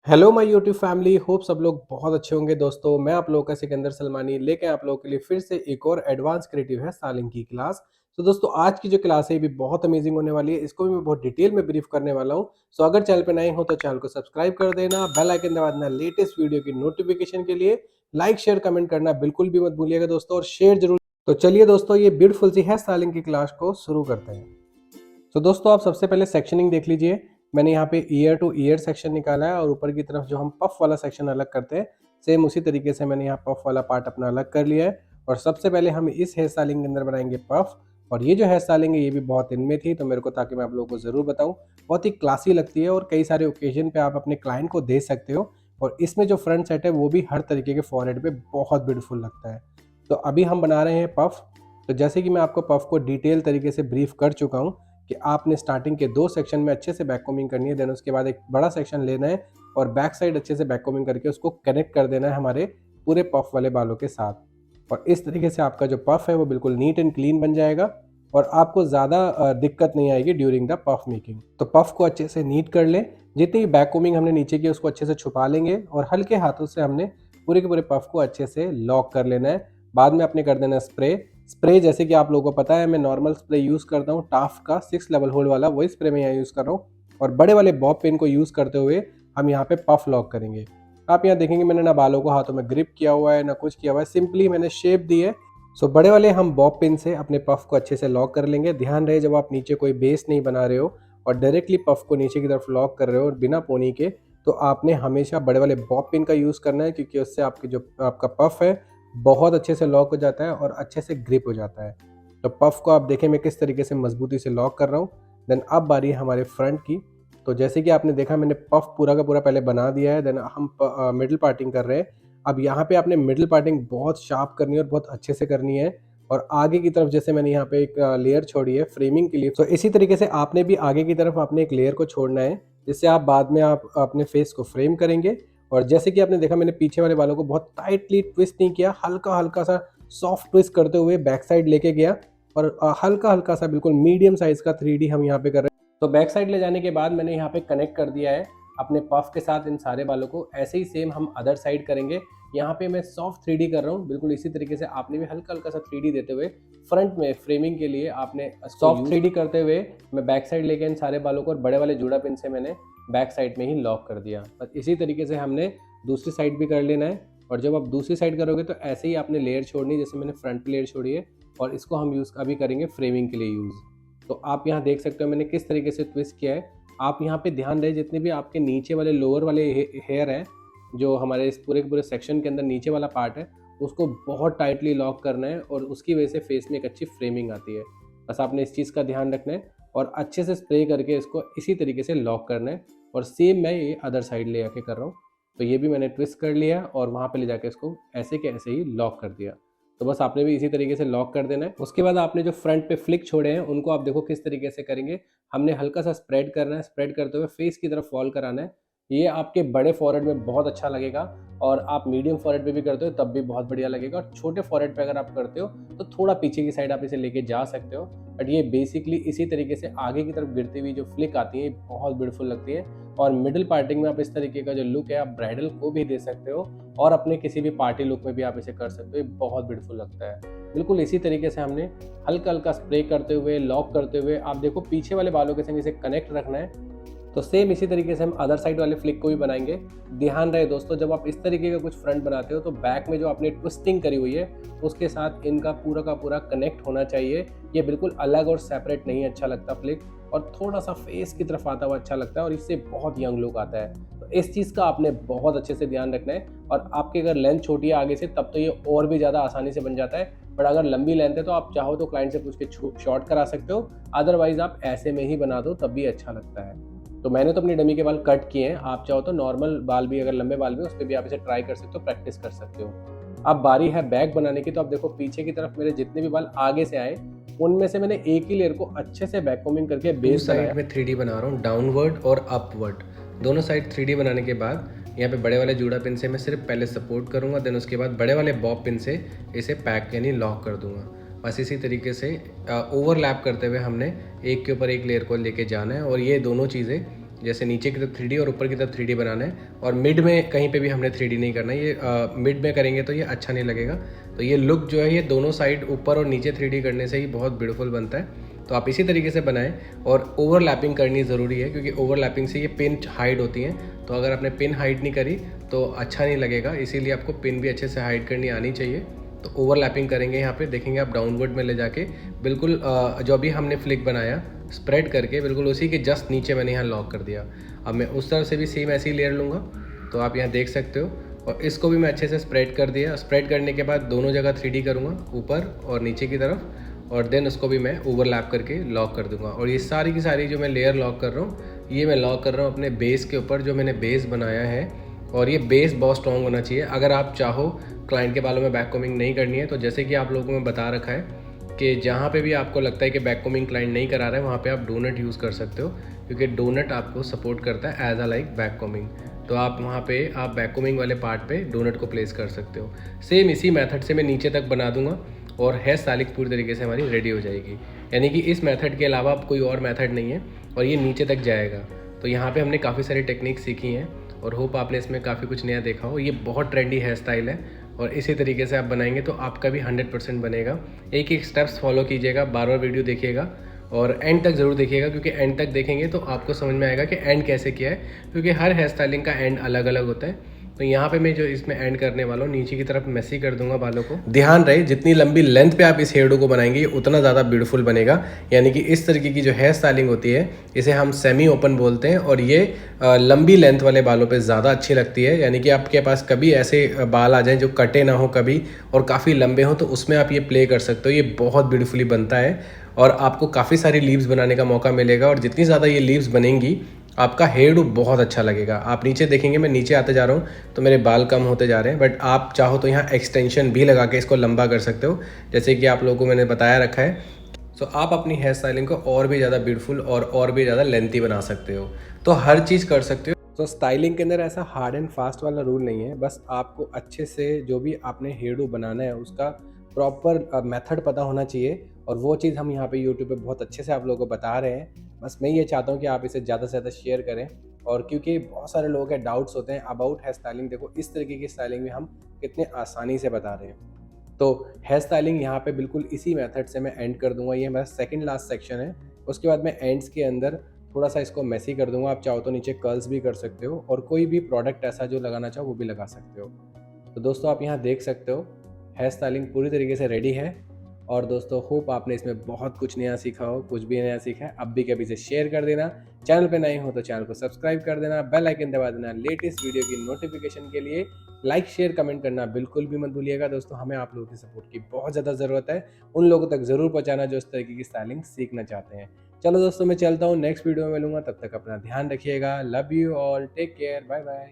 Hello my YouTube family, hope सब लोग बहुत अच्छे होंगे। दोस्तों मैं आप लोगों का सिकंदर सलमानी लेके आप लोगों के लिए फिर से एक और एडवांस क्रिएटिव है स्टाइलिंग की क्लास। तो दोस्तों आज की जो क्लास है ये भी बहुत अमेजिंग होने वाली है। इसको भी मैं बहुत डिटेल में ब्रीफ करने वाला हूँ। सो अगर चैनल पे नए हो तो चैनल को सब्सक्राइब कर देना, बेल आइकन दबा देना लेटेस्ट वीडियो की नोटिफिकेशन के लिए। लाइक शेयर कमेंट करना बिल्कुल भी मत भूलिएगा दोस्तों, और शेयर जरूर। तो चलिए दोस्तों, ये ब्यूटीफुल सी हेयर स्टाइलिंग की क्लास को शुरू करते हैं। तो दोस्तों आप सबसे पहले सेक्शनिंग देख लीजिए। मैंने यहाँ पे ईयर टू ईयर सेक्शन निकाला है, और ऊपर की तरफ जो हम पफ वाला सेक्शन अलग करते हैं, सेम उसी तरीके से मैंने यहाँ पफ वाला पार्ट अपना अलग कर लिया है। और सबसे पहले हम इस हेयर स्टाइलिंग के अंदर बनाएंगे पफ। और ये जो हेयर स्टाइलिंग है ये भी बहुत इनमें थी, तो मेरे को ताकि मैं आप लोगों को ज़रूर बताऊँ। बहुत ही क्लासी लगती है और कई सारे ओकेजन पे आप अपने क्लाइंट को दे सकते हो। और इसमें जो फ्रंट सेट है वो भी हर तरीके के फॉरहेड पे बहुत ब्यूटीफुल लगता है। तो अभी हम बना रहे हैं पफ। तो जैसे कि मैं आपको पफ को डिटेल तरीके से ब्रीफ कर चुका हूँ कि आपने स्टार्टिंग के 2 सेक्शन में अच्छे से बैक कोमिंग करनी है, देन उसके बाद एक बड़ा सेक्शन लेना है और बैक साइड अच्छे से बैक कोमिंग करके उसको कनेक्ट कर देना है हमारे पूरे पफ वाले बालों के साथ। और इस तरीके से आपका जो पफ है वो बिल्कुल नीट एंड क्लीन बन जाएगा, और आपको ज़्यादा दिक्कत नहीं आएगी ड्यूरिंग द पफ मेकिंग। तो पफ को अच्छे से नीट कर लें। जितनी बैक कोमिंग हमने नीचे की उसको अच्छे से छुपा लेंगे, और हल्के हाथों से हमने पूरे के पूरे पफ को अच्छे से लॉक कर लेना है। बाद में आपने कर देना स्प्रे। जैसे कि आप लोगों को पता है मैं नॉर्मल स्प्रे यूज़ करता हूँ, टाफ का 6 लेवल होल्ड वाला, वही स्प्रे मैं यहाँ यूज़ कर रहा हूँ। और बड़े वाले बॉब पेन को यूज़ करते हुए हम यहाँ पे पफ लॉक करेंगे। आप यहाँ देखेंगे मैंने ना बालों को हाथों में ग्रिप किया हुआ है ना कुछ किया हुआ है, सिंपली मैंने शेप दी है। सो बड़े वाले हम बॉब पेन से अपने पफ को अच्छे से लॉक कर लेंगे। ध्यान रहे जब आप नीचे कोई बेस नहीं बना रहे हो और डायरेक्टली पफ को नीचे की तरफ लॉक कर रहे हो और बिना पोनी के, तो आपने हमेशा बड़े वाले बॉब पेन का यूज़ करना है, क्योंकि उससे आपकी जो आपका पफ है बहुत अच्छे से लॉक हो जाता है और अच्छे से ग्रिप हो जाता है। तो पफ को आप देखें मैं किस तरीके से मजबूती से लॉक कर रहा हूँ। देन अब बारी है हमारे फ्रंट की। तो जैसे कि आपने देखा मैंने पफ पूरा का पूरा पहले बना दिया है, देन हम मिडिल पार्टिंग कर रहे हैं। अब यहाँ पे आपने मिडिल पार्टिंग बहुत शार्प करनी है और बहुत अच्छे से करनी है। और आगे की तरफ जैसे मैंने यहाँ पे एक लेयर छोड़ी है फ्रेमिंग के लिए, तो इसी तरीके से आपने भी आगे की तरफ आपने एक लेयर को छोड़ना है, जिससे आप बाद में आप अपने फेस को फ्रेम करेंगे। और जैसे कि आपने देखा मैंने पीछे वाले बालों को बहुत टाइटली ट्विस्ट नहीं किया, हल्का हल्का सा सॉफ्ट ट्विस्ट करते हुए बैक साइड लेके गया। और हल्का हल्का सा बिल्कुल मीडियम साइज का 3D हम यहाँ पे कर रहे हैं। तो बैक साइड ले जाने के बाद मैंने यहाँ पे कनेक्ट कर दिया है अपने पफ के साथ इन सारे बालों को। ऐसे ही सेम हम अदर साइड करेंगे। यहाँ पे मैं सॉफ्ट 3D कर रहा हूँ, बिल्कुल इसी तरीके से आपने भी हल्का हल्का सा 3D देते हुए फ्रंट में फ्रेमिंग के लिए आपने सॉफ्ट 3D करते हुए मैं बैक साइड लेके इन सारे बालों को और बड़े वाले जूड़ा पिन से मैंने बैक साइड में ही लॉक कर दिया। बस इसी तरीके से हमने दूसरी साइड भी कर लेना है। और जब आप दूसरी साइड करोगे तो ऐसे ही आपने लेयर छोड़नी, जैसे मैंने फ्रंट पे लेयर छोड़ी है। और इसको हम यूज़ अभी करेंगे फ्रेमिंग के लिए यूज़। तो आप यहाँ देख सकते हो मैंने किस तरीके से ट्विस्ट किया है। आप यहाँ पे ध्यान रहे जितने भी आपके नीचे वाले लोअर वाले हेयर है, जो हमारे इस पूरे के पूरे सेक्शन के अंदर नीचे वाला पार्ट है, उसको बहुत टाइटली लॉक करना है, और उसकी वजह से फेस में एक अच्छी फ्रेमिंग आती है। बस आपने इस चीज़ का ध्यान रखना है और अच्छे से स्प्रे करके इसको इसी तरीके से लॉक करना है। और सेम मैं ये अदर साइड ले आके कर रहा हूँ। तो ये भी मैंने ट्विस्ट कर लिया और वहाँ पे ले जाके इसको ऐसे के ऐसे ही लॉक कर दिया। तो बस आपने भी इसी तरीके से लॉक कर देना है। उसके बाद आपने जो फ्रंट पे फ्लिक छोड़े हैं उनको आप देखो किस तरीके से करेंगे। हमने हल्का सा स्प्रेड करना है, स्प्रेड करते हुए फेस की तरफ फॉल कराना है। ये आपके बड़े फॉरहेड में बहुत अच्छा लगेगा, और आप मीडियम फॉरहेड पे भी करते हो तब भी बहुत बढ़िया लगेगा। और छोटे फॉरहेड पे अगर आप करते हो तो थोड़ा पीछे की साइड आप इसे लेके जा सकते हो। बट ये बेसिकली इसी तरीके से आगे की तरफ गिरती हुई जो फ्लिक आती है बहुत ब्यूटीफुल लगती है। और मिडिल पार्टिंग में आप इस तरीके का जो लुक है आप ब्राइडल को भी दे सकते हो, और अपने किसी भी पार्टी लुक में भी आप इसे कर सकते हो। ये बहुत ब्यूटीफुल लगता है। बिल्कुल इसी तरीके से हमने हल्का हल्का स्प्रे करते हुए लॉक करते हुए आप देखो पीछे वाले बालों के संग इसे कनेक्ट रखना है। तो सेम इसी तरीके से हम अदर साइड वाले फ्लिक को भी बनाएंगे। ध्यान रहे दोस्तों, जब आप इस तरीके का कुछ फ्रंट बनाते हो तो बैक में जो आपने ट्विस्टिंग करी हुई है उसके साथ इनका पूरा का पूरा कनेक्ट होना चाहिए। ये बिल्कुल अलग और सेपरेट नहीं अच्छा लगता फ्लिक, और थोड़ा सा फेस की तरफ आता हुआ अच्छा लगता है, और इससे बहुत यंग लुक आता है। तो इस चीज़ का आपने बहुत अच्छे से ध्यान रखना है। और आपकी अगर लेंथ छोटी है आगे से तब तो ये और भी ज़्यादा आसानी से बन जाता है। बट अगर लंबी लेंथ है तो आप चाहो तो क्लाइंट से पूछ के शॉर्ट करा सकते हो, अदरवाइज आप ऐसे में ही बना दो तब भी अच्छा लगता है। तो मैंने तो अपनी डमी के बाल कट किए हैं, आप चाहो तो नॉर्मल बाल भी, अगर लंबे बाल भी उस पर भी आप इसे ट्राई कर सकते हो, प्रैक्टिस कर सकते हो। अब बारी है बैक बनाने की। तो आप देखो पीछे की तरफ मेरे जितने भी बाल आगे से आए उनमें से मैंने एक ही लेयर को अच्छे से बैक कोमिंग करके बेस साइड में 3D बना रहा हूँ, डाउनवर्ड और अपवर्ड दोनों साइड 3D बनाने के बाद यहाँ पे बड़े वाले जूड़ा पिन से मैं सिर्फ पहले सपोर्ट करूँगा, देन उसके बाद बड़े वाले बॉब पिन से इसे पैक यानी लॉक कर दूंगा। बस इसी तरीके से ओवरलैप करते हुए हमने एक के ऊपर एक लेयर को लेके जाना है, और ये दोनों चीज़ें जैसे नीचे की तरफ 3D और ऊपर की तरफ 3D बनाना है, और मिड में कहीं पे भी हमने 3D नहीं करना है। ये मिड में करेंगे तो ये अच्छा नहीं लगेगा। तो ये लुक जो है ये दोनों साइड ऊपर और नीचे 3D करने से ही बहुत ब्यूटीफुल बनता है। तो आप इसी तरीके से बनाएं, और ओवरलैपिंग करनी ज़रूरी है, क्योंकि ओवरलैपिंग से ये पिन हाइड होती हैं। तो अगर आपने पिन हाइड नहीं करी तो अच्छा नहीं लगेगा, इसीलिए आपको पिन भी अच्छे से हाइड करनी आनी चाहिए। तो ओवरलैपिंग करेंगे यहाँ पे, देखेंगे आप डाउनवर्ड में ले जाके बिल्कुल जो अभी हमने फ्लिक बनाया स्प्रेड करके बिल्कुल उसी के जस्ट नीचे मैंने यहाँ लॉक कर दिया। अब मैं उस तरफ से भी सेम ऐसी लेयर लूँगा, तो आप यहाँ देख सकते हो। और इसको भी मैं अच्छे से स्प्रेड कर दिया। स्प्रेड करने के बाद दोनों जगह 3D करूँगा, ऊपर और नीचे की तरफ, और देन उसको भी मैं ओवरलैप करके लॉक कर दूंगा। और ये सारी की सारी जो मैं लेयर लॉक कर रहा हूँ, ये मैं लॉक कर रहा हूँ अपने बेस के ऊपर, जो मैंने बेस बनाया है। और ये बेस बहुत स्ट्रॉन्ग होना चाहिए। अगर आप चाहो क्लाइंट के बालों में बैक कोमिंग नहीं करनी है, तो जैसे कि आप लोगों को मैं बता रखा है कि जहाँ पे भी आपको लगता है कि बैक कोमिंग क्लाइंट नहीं करा रहा है, वहाँ पे आप डोनट यूज़ कर सकते हो, क्योंकि डोनट आपको सपोर्ट करता है as a like back coming. तो आप वहाँ पे आप बैक कोमिंग वाले पार्ट पे डोनट को प्लेस कर सकते हो। सेम इसी मेथड से मैं नीचे तक बना दूंगा, और हेयर स्टाइलिंग पूरी तरीके से हमारी रेडी हो जाएगी। यानी कि इस मेथड के अलावा अब कोई और मेथड नहीं है, और ये नीचे तक जाएगा। तो यहाँ पे हमने काफ़ी सारी टेक्निक सीखी हैं, और होप आपने इसमें काफ़ी कुछ नया देखा हो। ये बहुत ट्रेंडी हेयर स्टाइल है, और इसी तरीके से आप बनाएंगे तो आपका भी 100% बनेगा। एक एक स्टेप्स फॉलो कीजिएगा, बार बार वीडियो देखिएगा, और एंड तक ज़रूर देखिएगा, क्योंकि एंड तक देखेंगे तो आपको समझ में आएगा कि एंड कैसे किया है, क्योंकि हर हेयर स्टाइलिंग का एंड अलग अलग होता है। तो यहाँ पे मैं जो इसमें एंड करने वाला हूँ, नीचे की तरफ मेसी कर दूंगा बालों को। ध्यान रहे जितनी लंबी लेंथ पे आप इस हेयर डो को बनाएंगे उतना ज़्यादा ब्यूटीफुल बनेगा। यानी कि इस तरीके की जो हेयर स्टाइलिंग होती है इसे हम सेमी ओपन बोलते हैं, और ये लंबी लेंथ वाले बालों पे ज़्यादा अच्छी लगती है। यानी कि आपके पास कभी ऐसे बाल आ जाएं जो कटे ना हो कभी, और काफ़ी लंबे हों, तो उसमें आप ये प्ले कर सकते हो। ये बहुत ब्यूटीफुली बनता है, और आपको काफ़ी सारी लीव्स बनाने का मौका मिलेगा। और जितनी ज़्यादा ये लीव्स बनेंगी, आपका हेयर डू बहुत अच्छा लगेगा। आप नीचे देखेंगे, मैं नीचे आते जा रहा हूँ तो मेरे बाल कम होते जा रहे हैं, बट आप चाहो तो यहाँ एक्सटेंशन भी लगा के इसको लंबा कर सकते हो, जैसे कि आप लोगों को मैंने बताया रखा है। सो आप अपनी हेयर स्टाइलिंग को और भी ज़्यादा ब्यूटीफुल और भी ज़्यादा लेंथी बना सकते हो। तो हर चीज़ कर सकते हो। तो स्टाइलिंग के अंदर ऐसा हार्ड एंड फास्ट वाला रूल नहीं है, बस आपको अच्छे से जो भी आपने हेयर डू बनाना है उसका प्रॉपर मेथड पता होना चाहिए, और वो चीज़ हम यहाँ पे यूट्यूब पे बहुत अच्छे से आप लोगों को बता रहे हैं। बस मैं ये चाहता हूँ कि आप इसे ज़्यादा से ज़्यादा शेयर करें, और क्योंकि बहुत सारे लोगों के डाउट्स होते हैं अबाउट हेयर स्टाइलिंग। देखो इस तरीके की स्टाइलिंग में हम कितने आसानी से बता रहे हैं। तो हेयर स्टाइलिंग यहाँ पे बिल्कुल इसी मेथड से मैं एंड कर दूंगा। ये मेरा सेकंड लास्ट सेक्शन है। उसके बाद मैं एंड्स के अंदर थोड़ा सा इसको मेसी कर दूंगा। आप चाहो तो नीचे कर्ल्स भी कर सकते हो, और कोई भी प्रोडक्ट ऐसा जो लगाना चाहो वो भी लगा सकते हो। तो दोस्तों आप यहाँ देख सकते हो हेयर स्टाइलिंग पूरी तरीके से रेडी है। और दोस्तों होप आपने इसमें बहुत कुछ नया सीखा हो। कुछ भी नया सीखा है अब भी कभी से शेयर कर देना। चैनल पे नए हो तो चैनल को सब्सक्राइब कर देना, बेल आइकन दबा देना लेटेस्ट वीडियो की नोटिफिकेशन के लिए। लाइक शेयर कमेंट करना बिल्कुल भी मत भूलिएगा दोस्तों। हमें आप लोगों की सपोर्ट की बहुत ज़्यादा ज़रूरत है। उन लोगों तक ज़रूर पहुँचाना जो इस तरीके की स्टाइलिंग सीखना चाहते हैं। चलो दोस्तों मैं चलता हूँ, नेक्स्ट वीडियो में मिलूंगा, तब तक अपना ध्यान रखिएगा। Love you all, take care, bye bye.